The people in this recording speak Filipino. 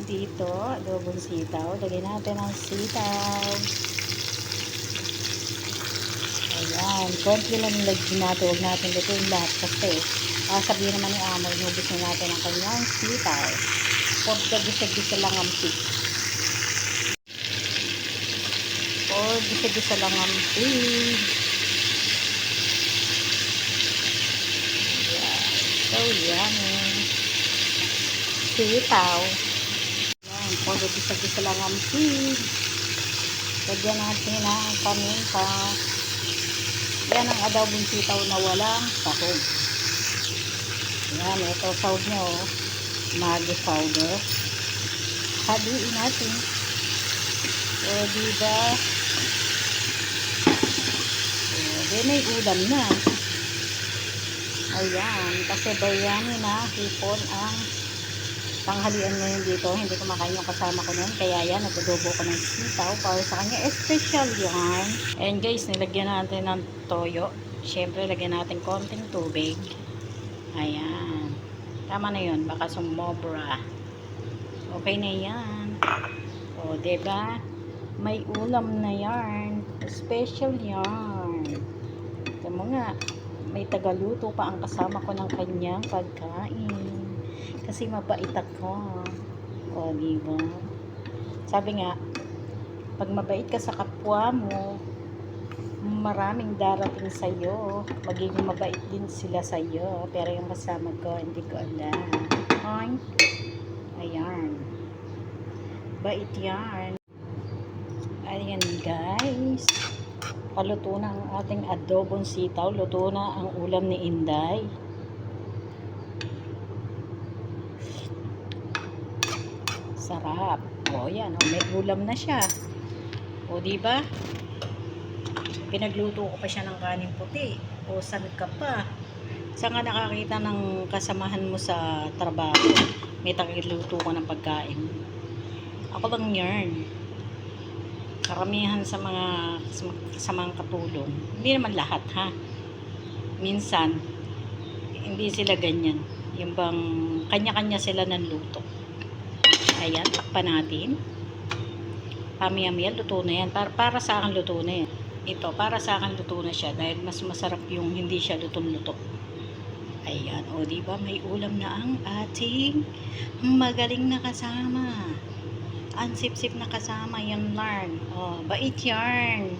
dito, adobong sitaw. Lagyan natin ang sitaw. Ayan, konti lang lagyan natin. Huwag natin lutuin lahat kasi sabihin naman ni Amo, inubos na natin ang kanyang sitaw. For the gisa-gisa lang ang pig. For gisa-gisa lang ang pig. So, yummy. Sitaw. Ayan, for the gisa-gisa lang ang pig. Lagyan natin ang paminta. Yan ang adobong sitaw na walang sahog. Yan, ito sahog nyo. Maggi powder. Haluin natin. O, diba? O, may ulam na. Ayan, kasi bayani na hipon ang tanghalian ngayon dito. Hindi ko makain yung kasama ko nun. Kaya yan, nagdobo ko ng sitaw para sa kanya. Special yan. And guys, nilagyan natin ng toyo. Siyempre, lagyan natin konting tubig. Ayan. Tama na yun. Baka sumobra. Okay na yan. O, diba? May ulam na yan. Special yan. Ito mo nga. May tagaluto pa ang kasama ko ng kanyang pagkain. Kasi mabait ako. O, diba? Sabi nga, pag mabait ka sa kapwa mo, maraming darating sa'yo. Magiging mabait din sila sa'yo. Pero yung kasama ko, hindi ko alam. Ay, ayan. Bait yan. Ayan, guys. Paluto na ang ating adobong sitaw. Luto na ang ulam ni Inday. Sarap. O, yan. O, may ulam na siya. O, diba? Pinagluto ko pa siya ng kanin puti. O, saan ka pa? Saan ka nakakita ng kasamahan mo sa trabaho? May tagiluto ko ng pagkain. Ako lang yarn. Karamihan sa mga katulong. Hindi naman lahat, ha? Minsan, hindi sila ganyan. Yung bang kanya-kanya sila ng luto. Ayan, takpan natin. Pamiyamiyal, luto na yan. Para sa akin, luto na yan. Ito, para sa akin, luto na siya. Dahil mas masarap yung hindi siya lutong-luto. Ayan, o diba, may ulam na ang ating magaling na kasama. Ang sip-sip na kasama, yan yarn. O, bait yarn.